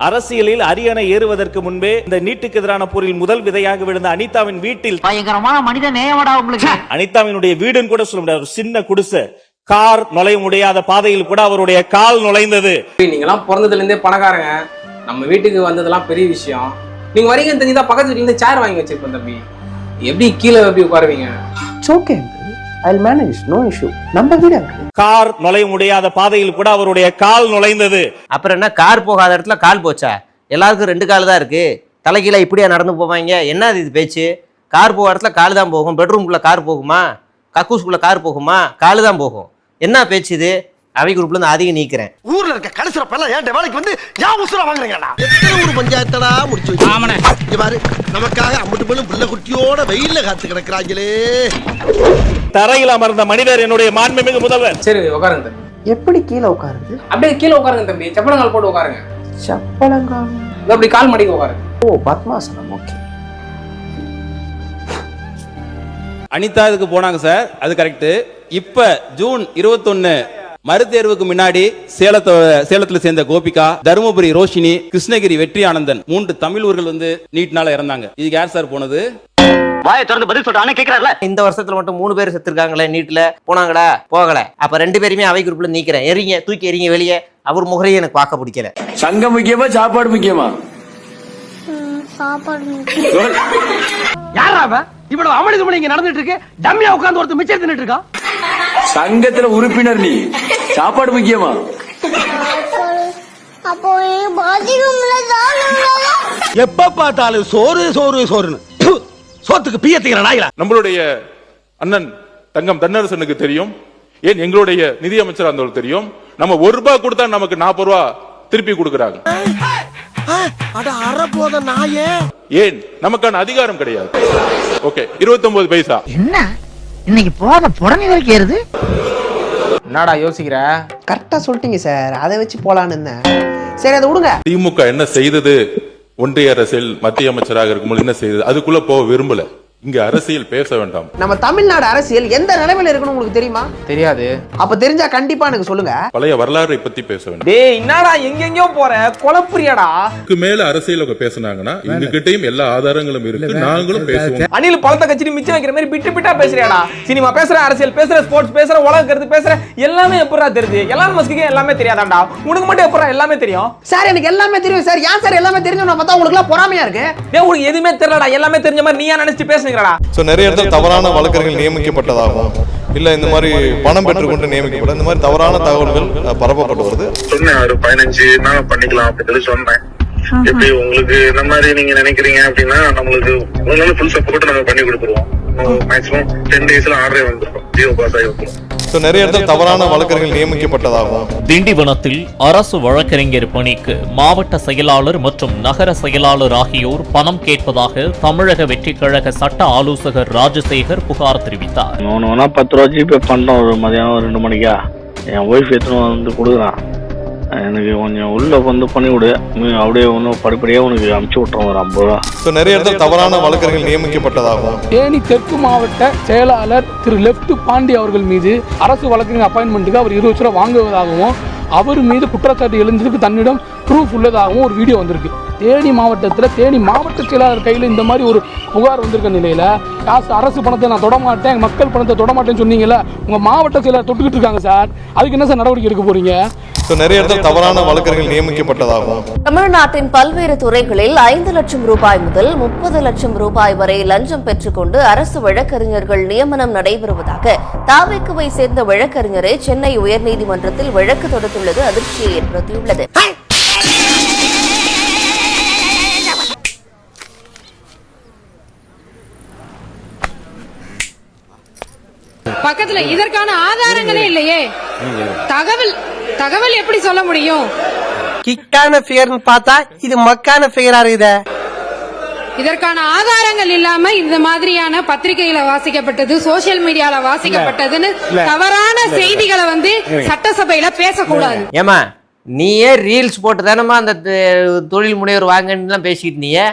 அரசியலில் அரியணை ஏறுவதற்கு முன்பே இந்த நீட்டுக்கு எதிரான போரில் முதல் விதையாக விழுந்த அனிதாவின் வீட்டில் பயங்கரமான மனித நேயமடா உங்களுக்கு. அனிதாவினுடைய வீடுன்னு கூட சொல்ல முடியாது, ஒரு சின்ன குடிசை, கார் நுழைய முடியாத பாதையில் கூட அவருடைய கால் நுழைந்தது. நீங்களாம் பிறந்ததுல இருந்தே பணக்காரங்க, நம்ம வீட்டுக்கு வந்ததெல்லாம் பெரிய விஷயம். நீங்க வரீங்கன்னு தெரிஞ்சுதான் பக்கத்து வீட்டுல இருந்து சேர் வாங்கி வச்சிருப்பேன் தம்பி. எப்படி கீழே எப்படி உட்காருவீங்க? Okay, I'll manage, no issue. நம்ம வீடு கார் நுழைய முடியாத பாதையில் கூட அவருடைய கால் நுழைந்தது. அப்புறம் என்ன, கார் போகாத இடத்துல கால் போச்சா? எல்லாருக்கும் 2 கால் தான் இருக்கு, தலைகீழ இப்படியா நடந்து போவாங்க? என்ன இது பேச்சு? கார் போகிற இடத்துல கால் தான் போகும். பெட்ரூம்குள்ள கார் போகுமா? கக்கூஸ்குள்ள கார் போகுமா? காலு தான் போகும். என்ன பேச்சு இது? அவை குரூப்ல இருந்து அதிகம் நீக்கிறேன். ஊர்ல இருக்க கடைசிறப்பெல்லாம் ஏன் வேலைக்கு வந்து யா உசுர வாங்குறீங்கடா? எத்தனை ஒரு பஞ்சாயத்தடா முடிச்சு வச்சு. ஆமாண்ணே, இங்க பாரு, நமக்காக அம்பட்டு பண்ணு புள்ள குட்டியோட வெயில்ல காத்து கிடக்குறாங்களே. தரையில் அமர்ந்த மனிதர் என்னுடைய மாண்புமிகு முதல்வர். சரி உட்காருங்க. எப்படி கீழே உட்காருது? அப்படியே கீழே உட்காருங்க தம்பி, சப்பளங்கால் போட்டு உட்காருங்க. சப்பளங்கால்? அப்படி கால் மடிக்க உட்காருங்க. ஓ, பத்மாசனம். ஓகே. அனிதா இதுக்கு போனாங்க சார், அது கரெக்ட். இப்ப ஜூன் 21 மறுதேர்வுக்கு முன்னாடி சேலத்துல சேர்ந்த கோபிகா, தருமபுரி ரோஷினி, கிருஷ்ணகிரி வெற்றி ஆனந்தன் 3 தமிழ் ஊர்கள் வந்து நீட்னால இறந்தாங்க. இதுக்கு யார் சார் போனது? வாயை திறந்து பதில் சொல்றானே கேக்குறாருல. இந்த வருஷத்துல மட்டும் 3 பேர் செத்துருக்காங்களே நீட்ல. போனாங்கடா, போகல. அப்ப 2 பேருமே அவை குரூப்ல நீக்கிறேன். எறிங்க, தூக்கி எறிங்க வெளியே. அவர் முகரையும் எனக்கு பார்க்க பிடிக்கல. சங்கம் முக்கியமா சாப்பாடு முக்கியமா? யாரா அவன்? இவ்வளவு அமளிதுமணி இங்க நடந்துட்டு இருக்கு, டம்மியா உட்கார்ந்து ஒருத்தர் மிச்சம் தின்னுட்டு இருக்கான். சங்கத்துல உறுப்பினர் நீ, சாப்பாடு முக்கியமா? எப்ப பார்த்தாலும் சோறு சோறு சோறுன்னு சோத்துக்கு பியத்துக்கிற நாயில. நம்மளுடைய அண்ணன் தங்கம் தென்னரசனுக்கு தெரியும், ஏன் எங்களுடைய நிதியமைச்சர் அந்த தெரியும். நம்ம ₹1 கொடுத்தா நமக்கு ₹40 திருப்பி கொடுக்கறாங்க. ஏன்? நமக்கான அதிகாரம் கிடையாது. ஓகே, 29 பைசா. என்ன இன்னைக்கு போத புடனே வரைக்கும் ஏறுது? என்னடா யோசிக்கிற? கரெக்டா சொல்லிட்டீங்க சார், அதை வச்சு போலான்னு இருந்தேன். சரி, அதை விடுங்க. திமுக என்ன செய்தது? ஒன்றிய அரசியல் மத்திய அமைச்சராக இருக்கும்போது என்ன செய்தது? அதுக்குள்ள போக விரும்பல. இங்க அரசியல் பேச வேண்டாம். நம்ம தமிழ்நாடு அரசியல் எந்த நிலைமையில இருக்குன்னு உங்களுக்கு தெரியுமா? தெரியாது. அப்ப தெரிஞ்சா கண்டிப்பா எனக்கு சொல்லுங்க. பழைய வரலாறை பத்தி பேச வேண்டாம். டேய், என்னடா எங்கெங்கயோ போற? குழப்பறியாடா? இதுக்கு மேல அரசியல் பேசினாங்கன்னா எங்க கிட்டயும் எல்லா ஆதாரங்களும் இருக்கு, நாங்களும் பேசுவோம். அணில் பழத்தை கட்சி மிச்சம் வைக்கிற மாதிரி பிட்டு பிட்டா பேசுறியாடா? சினிமா பேசுற, அரசியல் பேசுற, ஸ்போர்ட்ஸ் பேசுற, உலக கருத்து பேசுற, எல்லாமே எப்படா தெரியுது? எலான் மஸ்க்கு எல்லாமே தெரியாதாண்டா? உனக்கு மட்டும் எப்படா எல்லாமே தெரியும்? சார், எனக்கு எல்லாமே தெரியும் சார். ஏன் சார் எல்லாமே தெரிஞ்சவன பார்த்தா உங்களுக்கு எல்லாம் பொறாமையா இருக்கு? டேய், உனக்கு எதுவுமே தெரியலடா, எல்லாமே தெரிஞ்ச மாதிரி நீயா நினைச்சிட்டு பேசுறீங்கடா. சோ நிறைய இடத்துல தவறான வழக்கறிஞர்கள் நியமிக்கப்பட்டதாகும், இல்ல இந்த மாதிரி பணம் பெற்றுக்கொண்டு நியமிக்கப்பட்ட இந்த மாதிரி தவறான தகவல்கள் பரப்பப்பட்டு வருது. சொன்னேன், ஒரு 15 நாள் பண்ணிக்கலாம் அப்படின்னு சொன்னேன். எப்படி உங்களுக்கு இந்த மாதிரி நீங்க நினைக்கிறீங்க அப்படின்னா நம்மளுக்கு உங்களுக்கு ஃபுல் சப்போர்ட் நம்ம பண்ணி கொடுத்துருவோம். மேக்ஸிமம் 10 டேஸ்ல ஆர்டரே வந்துடும், ஜியோ பாஸ் ஆகி வந்துடும். நிறைய இடத்துல தவறான வழக்கறிஞர்கள் நியமிக்கப்பட்டதாகும். திண்டிவனத்தில் அரசு வழக்கறிஞர் பணிக்கு மாவட்ட செயலாளர் மற்றும் நகர செயலாளர் ஆகியோர் பணம் கேட்பதாக தமிழக வெற்றிக் கழக சட்ட ஆலோசகர் ராஜசேகர் புகார் தெரிவித்தார். 10 ரூபா ஜிபே பண்றோம், ஒரு மதியானம் 2 மணிக்கா என் ஒய்ஃப் எடுத்துன்னு வந்து கொடுக்குறான். எனக்கு கொஞ்சம் உள்ள வந்து பண்ணி விடு, அப்படியே ஒன்றும் படிப்படியா உனக்கு அமுச்சு விட்டுறோம் ஒரு 50 ரூபா. நிறைய இடத்துல தவறான வழக்கறிஞர்கள் நியமிக்கப்பட்டதாகும். தேனி தெற்கு மாவட்ட செயலாளர் திரு லெப்ட் பாண்டி அவர்கள் மீது அரசு வழக்கறிஞர் அப்பாயின்மெண்ட்டுக்கு அவர் 20 லட்சம் ரூபாய் வாங்குவதாகவும் அவர் மீது குற்றச்சாட்டு எழுந்ததுக்கு தன்னிடம் ப்ரூஃப் உள்ளதாகவும் ஒரு வீடியோ வந்திருக்கு. தேனி மாவட்டத்தில் தேனி மாவட்ட செயலாளர் கையில் இந்த மாதிரி ஒரு புகார் வந்திருக்க நிலையில் அரசு பணத்தை நான் தொடமாட்டேன், மக்கள் பணத்தை தொடமாட்டேன்னு சொன்னீங்கல்ல, உங்கள் மாவட்ட செயலாளர் தொட்டுக்கிட்டு இருக்காங்க சார். அதுக்கு என்ன சார் நடவடிக்கை எடுக்க போறீங்க? நிறைய இடத்துல தவறான வழக்கறிஞர்கள் நியமிக்கப்பட்டதாகும். தமிழ்நாட்டின் பல்வேறு துறைகளில் 5 லட்சம் ரூபாய் முதல் 30 லட்சம் ரூபாய் வரை லஞ்சம் பெற்றுக்கொண்டு அரசு வழக்கறிஞர்கள் நியமனம் நடைபெறுவதாக தாவேக்குவை சேர்ந்த வழக்கறிஞரை சென்னை உயர்நீதிமன்றத்தில் வழக்கு தொடுத்துள்ளது அதிர்ச்சியை ஏற்படுத்தியுள்ளது. பக்கத்துல இதற்கான ஆதாரங்களே இல்லையே. தகவல் எப்படி சொல்ல முடியும்? கிக்கான ஃபிகர்னு பார்த்தா இது மக்கான ஃபிகரா இருக்குதே. இதற்கான ஆதாரங்கள் இல்லாம இந்த மாதிரியான பத்திரிகையில வாசிக்கப்பட்டது, சோசியல் மீடியால வாசிக்கப்பட்டதுன்னு தவறான செய்திகளை வந்து சட்டசபையில பேசக்கூடாது. ஏமா நீயே ரீல்ஸ் போட்டு தானமா அந்த தொழில் முனைவர் வாங்கன்னு பேசிட்டு நீயே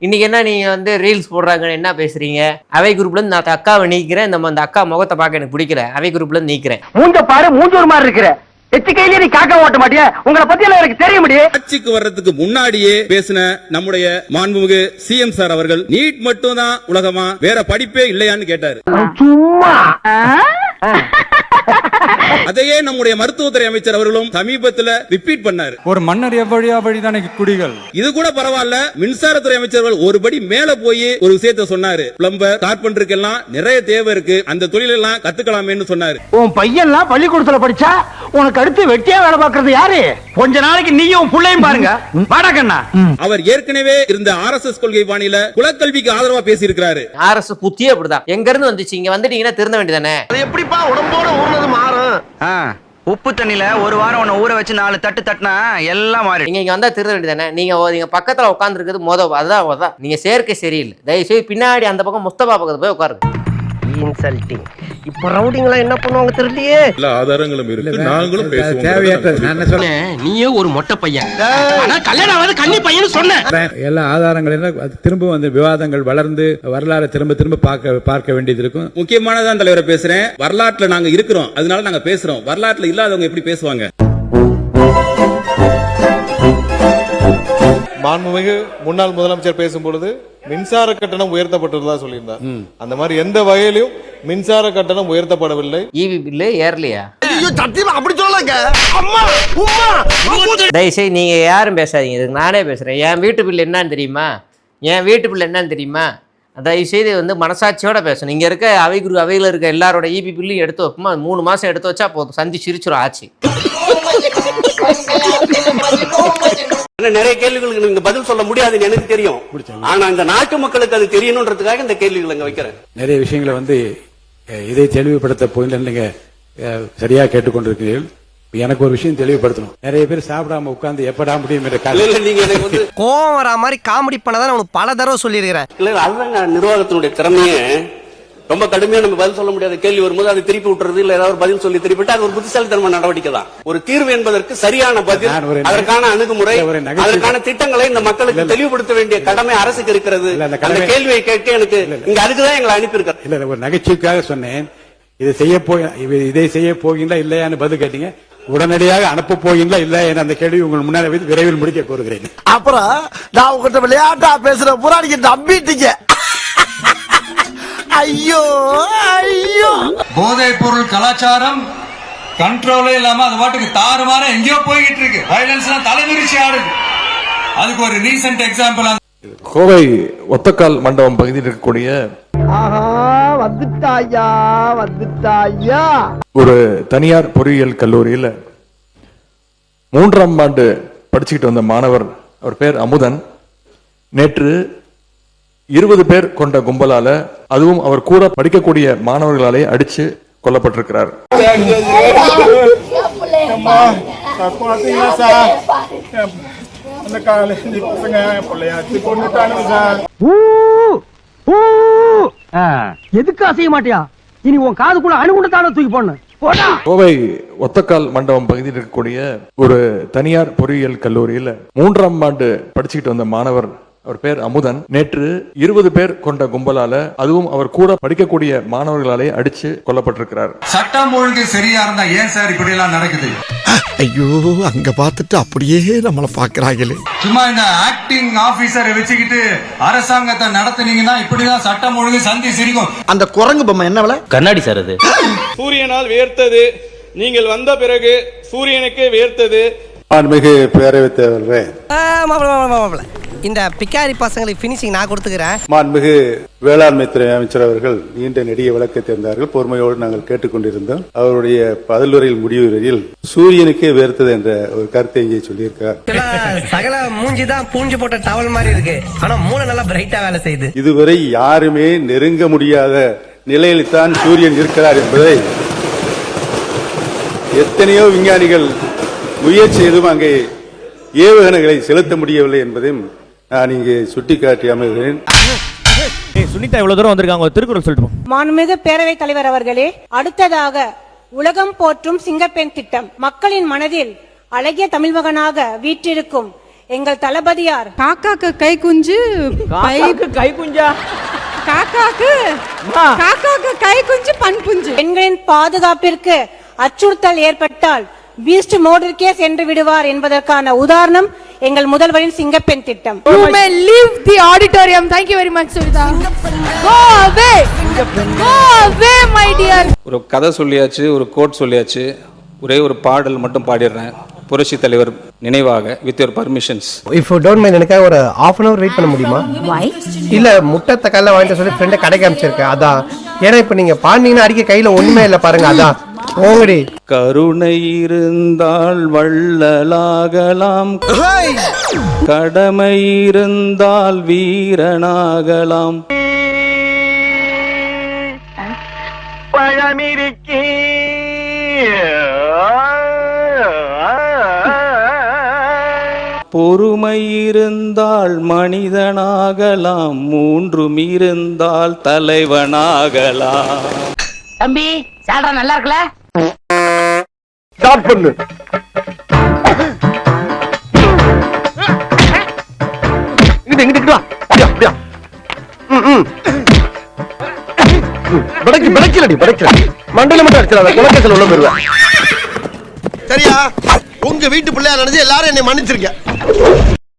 இன்னைக்கு என்ன நீங்க வந்து ரீல்ஸ் போடுறாங்கன்னு என்ன பேசுறீங்க? அவை குரூப்ல இருந்து நான் அக்காவை நீக்கிறேன், அந்த அக்கா முகத்தை பார்க்க எனக்கு பிடிக்கல, அவை குரூப்ல இருந்து நீக்கிறேன். மூஞ்ச பாரு, மூஞ்சூர் மாதிரி இருக்கிற எச்சு கையிலே நீ காக்கா ஓட்ட மாட்டியா? உங்களை பத்தி எல்லாம் எனக்கு தெரிய முடியும். ஆட்சிக்கு வர்றதுக்கு முன்னாடியே பேசின நம்முடைய மாண்புமிகு சிஎம் சார் அவர்கள் நீட் மட்டும் தான் உலகமா, வேற படிப்பே இல்லையான்னு கேட்டாரு. சும்மா அதையே நம்முடைய மருத்துவத்துறை அமைச்சர் அவர்களும் சமீபத்தில் ரிப்பீட் பண்ணாரு. ஒரு மன்னர் எவ்வழியா வழிதானே குடிகள். இது கூட பரவாயில்ல, மின்சாரத்துறை அமைச்சர்கள் ஒருபடி மேல போய் ஒரு விஷயத்தை சொன்னாரு. பிளம்பர், கார்பெண்டருக்கு எல்லாம் நிறைய தேவை இருக்கு, அந்த தொழில் எல்லாம் கத்துக்கலாமேன்னு சொன்னாரு. உன் பையன் எல்லாம் பள்ளிக்கூடத்துல படிச்சா உனக்கு அடுத்து வெட்டியா வேலை பார்க்கறது யாரு? கொஞ்ச நாளைக்கு நீயும் புள்ளையும் பாருங்க. வாடகண்ணா அவர் ஏற்கனவே இருந்த RSS கொள்கை பாணியில குலக்கல்விக்கு ஆதரவா பேசி இருக்கிறாரு. RSS புத்தியே அப்படிதான். எங்க இருந்து வந்துச்சு, இங்க வந்துட்டீங்கன்னா திருந்த வேண்டியதானே. அது எப்படிப்பா உடம்போட ஊர்னது மாறும்? உப்பு தண்ணில ஒரு வாரம் உன்னை ஊற வச்சு 4 தட்டு தட்டினா எல்லாம் மாறி. நீங்க இங்க வந்தா திருந்த வேண்டியதானே. நீங்க பக்கத்துல உட்கார்ந்து இருக்கிறது அதான் நீங்க சேர்க்கை சரியில்லை. தயவுசெய்து பின்னாடி அந்த பக்கம் முஸ்தபா பக்கத்துல போய் உட்காருங்க. இன்சல்ட்டிங். இப்ப ரவுடிங்களா என்ன பண்ணுவாங்க தெரியலையே. எல்லா ஆதாரங்களும் இருக்கு, நாங்களும் பேசுவோம். நீயே ஒரு மொட்டை பையன், கல்யாணம் ஆகாத கன்னி பையன் சொன்ன. எல்லா ஆதாரங்களும் திரும்ப வந்து விவாதங்கள் வளர்ந்து வரலாறு திரும்ப திரும்ப பார்க்க வேண்டியது இருக்கும். முக்கியமானதான் தலைவரை பேசுறேன். வரலாற்றுல நாங்க இருக்கிறோம், அதனால நாங்க பேசுறோம். வரலாற்றுல இல்லாதவங்க எப்படி பேசுவாங்க? மாண்புமிகு முன்னாள் முதலமைச்சர் பேசும்பொழுது மின்சார கட்டணம் உயர்த்தப்பட்டதா சொல்லியிருந்தார். அந்த மாதிரி எந்த வகையிலும் மின்சார கட்டணம் உயர்த்தப்படவில்லை. EV bill ஏறலையா? அப்படி சொல்லலங்க. அம்மா உம்மா தயவுசெய்து நீங்க யாரும் பேசாதீங்க, இதுக்கு நானே பேசுறேன். என் வீட்டு பில்லு என்னன்னு தெரியுமா? தயவுசெய்து வந்து மனசாட்சியோட பேசணும். இங்க இருக்க அவையில இருக்க எல்லாரோட ஈபி பில்லையும் எடுத்து வைக்குமா, 3 மாசம் எடுத்து வச்சா போதும், சந்தி சிரிச்சிரும் ஆச்சு. நிறைய கேள்விகளுக்கு நீங்க பதில் சொல்ல முடியாதுன்னு எனக்கு தெரியும். ஆனா இந்த நாட்டு மக்களுக்கு அது தெரியணும்ன்றதுக்காக இந்த கேள்விகளை அங்க வைக்கிறேன். நிறைய விஷயங்களை வந்து இதை தெளிவுபடுத்த போயில நீங்க சரியா கேட்டுக்கொண்டிருக்கிறீர்கள். எனக்கு ஒரு விஷயம் தெளிவுபடுத்தணும். நிறைய பேர் சாப்பிடாம உட்கார்ந்து எப்படா முடியும் நீங்க கோவம் வரா மாதிரி காமெடி பண்ணதான் உனக்கு பல தடவை சொல்லியிருக்கிறேன். அதுதாங்க நிர்வாகத்தினுடைய திறமையே. ரொம்ப கடுமையா நம்ம பதில் சொல்ல முடியாத கேள்வி வரும்போது அதை திருப்பி விட்டுறது, இல்ல ஏதாவது பதில் சொல்லி திருப்பிட்டு அது ஒரு புத்திசாலித்தனமான நடவடிக்கை தான். ஒரு தீர்வு என்பதற்கு சரியான பதில், அதற்கான அணுகுமுறை, அதற்கான திட்டங்களை இந்த மக்களுக்கு தெளிவுபடுத்த வேண்டிய கடமை அரசுக்கு இருக்கிறது. அந்த கேள்வியை கேட்க எனக்கு இங்க அதுக்குதான் எங்களை அனுப்பியிருக்க. இல்ல, ஒரு நகைச்சுவைக்காக சொன்னேன். இதை செய்ய போகின்றா இல்லையான்னு பதில் கேட்டீங்க. உடனடியாக அனுப்ப போகின்றா இல்லையா அந்த கேள்வி உங்கள் முன்னாடி விரைவில் முடிக்க கோருகிறேன். அப்புறம் நான் உங்ககிட்ட விளையாட்டா பேசுற புறாடிக்கு நம்பிட்டீங்க. ஐயோ ஐயோ, போதைப் பொருள் கலாச்சாரம் கண்ட்ரோலே இல்லாம அது பாட்டுக்கு தாறுமாற எங்கேயோ போய்கிட்டு இருக்கு. வயலன்ஸ் தலைவிரிச்சு ஆடுது. அதுக்கு ஒரு ரீசன்ட் எக்ஸாம்பிள் கோவை ஒத்தக்கால் மண்டபம் பகுதியில் இருக்கக்கூடிய ஒரு தனியார் பொறியியல் கல்லூரியில் 3ஆம் ஆண்டு படிச்சுக்கிட்டு வந்த மாணவர், அவர் பேர் அமுதன், நேற்று 20 பேர் கொண்ட கும்பலால, அதுவும் அவர் கூட படிக்கக்கூடிய மாணவர்களாலே அடிச்சு கொல்லப்பட்டிருக்கிறார். எதுக்கு அசைய மாட்டியா? இனி உன் காதுக்குள்ள அணுகுண்டான தூக்கி போடணும். கோவை ஒத்தக்கால் மண்டபம் பகுதியில் இருக்கக்கூடிய ஒரு தனியார் பொறியியல் கல்லூரியில் 3ஆம் ஆண்டு படிச்சுக்கிட்டு வந்த மாணவர், அவர் பேர் அமுதன், நேற்று 20 பேர் கொண்ட கும்பலால, அதுவும் அவர் கூட படிக்கக்கூடிய மாணவர்களாலே அடிச்சு கொல்லப்பட்டிருக்கிறார். சட்டம் ஒழுங்கு சரியா இருந்தா ஏன் சார் இப்படி எல்லாம் நடக்குது? ஐயோ, அங்க பார்த்துட்டு அப்படியே நம்மள பாக்குறாங்களே. சும்மா இந்த ஆக்டிங் ஆபீசரை வச்சுக்கிட்டு அரசாங்கத்தை நடத்துனீங்கன்னா இப்படிதான் சட்டம் ஒழுங்கு சந்தி சிரிக்கும். அந்த குரங்கு பொம்மை என்ன விலை? கண்ணாடி சார் அது. சூரியனால் வேர்த்தது, நீங்கள் வந்த பிறகு சூரியனுக்கு வேர்த்தது. ஆன்மீக பேரவைத் தேர்தல் இந்த பிக்காரி பசங்களுக்கு பினிஷிங் நான் கொடுத்துக்கிறேன். மாண்புமிகு வேளாண்மை துறை அமைச்சர் அவர்கள் நீண்ட நெடிய விளக்கத்தை தந்தார்கள். பொறுமையோடு நாங்கள் கேட்டுக்கொண்டிருந்தோம். அவருடைய பதிலுரையில் முடிவுரையில் சூரியனுக்கே வேர்த்தது என்ற ஒரு கருத்தை இங்கே சொல்லியிருக்கார். சகல மூஞ்சிதான் பூஞ்சி போட்ட டவல் மாதிரி இருக்கு, ஆனா மூளை நல்லா பிரைட்டா வேலை செய்யுது. இதுவரை யாருமே நெருங்க முடியாத நிலையில் தான் சூரியன் இருக்கிறார் என்பதை எத்தனையோ விஞ்ஞானிகள் முயற்சி செய்தும் அங்கே ஏவுகணைகளை செலுத்த முடியவில்லை என்பதையும் நான் இங்கே சுட்டிக்காட்டி அமைகிறேன். சுனிதா இவ்வளவு தூரம் வந்திருக்காங்க, திருக்குறள் சொல்லிட்டு. மாண்புமிகு பேரவைத் தலைவர் அவர்களே, அடுத்ததாக உலகம் போற்றும் சிங்கப்பெண் திட்டம் மக்களின் மனதில் அழகிய தமிழ் மகனாக வீற்றிருக்கும் எங்கள் தளபதியார் காக்காக்கு கை குஞ்சு கை குஞ்சா காக்காக்கு கை குஞ்சு பண் புஞ்சு. பெண்களின் பாதுகாப்பிற்கு அச்சுறுத்தல் ஏற்பட்டால் பீஸ்ட் மோடிற்கே சென்று விடுவார் என்பதற்கான உதாரணம் எங்கள் முதல்வரின் சிங்கப்பெண் திட்டம். You may leave the auditorium. Thank you very much, Sunita. Go away. Go away, my dear. ஒரு கதை சொல்லியாச்சு, ஒரு கோட் சொல்லியாச்சு, ஒரே ஒரு பாடல் மட்டும் பாடிடுறேன். புரட்சி தலைவர் நினைவாக with your permissions. If you don't mind எனக்காக ஒரு half an hour வெயிட் பண்ண முடியுமா? இல்ல முட்டை தக்காளி வாங்கிட்டு சொல்லி ஃப்ரெண்டை கடைக்கு அனுப்பிச்சிருக்கேன். அதான் ஏன்னா இப்ப நீங்க பாண்டிங்கன்னா அடிக்க கையில ஒண்ணுமே இல்ல பாருங்க. அதான் ஓங்கடி. கருணை இருந்தால் வள்ளலாகலாம், கடமை இருந்தால் வீரனாகலாம். பழமிருக்கே பொறுமை இருந்தால் மனிதனாகலாம், மூன்றும் இருந்தால் தலைவனாகலாம். தம்பி சால்ரா நல்லா இருக்குல்ல? ஸ்டார்ட் பண்ணு. இங்கிட்டு வா. அப்படியா படைக்கலடி மண்டல மட்டும் அடிச்சிடாத, குலக்கேசல் உள்ள போயிருவேன். சரியா? உங்க வீட்டு பிள்ளையா நினைச்சு எல்லாரும் என்னை மன்னிச்சிருக்க.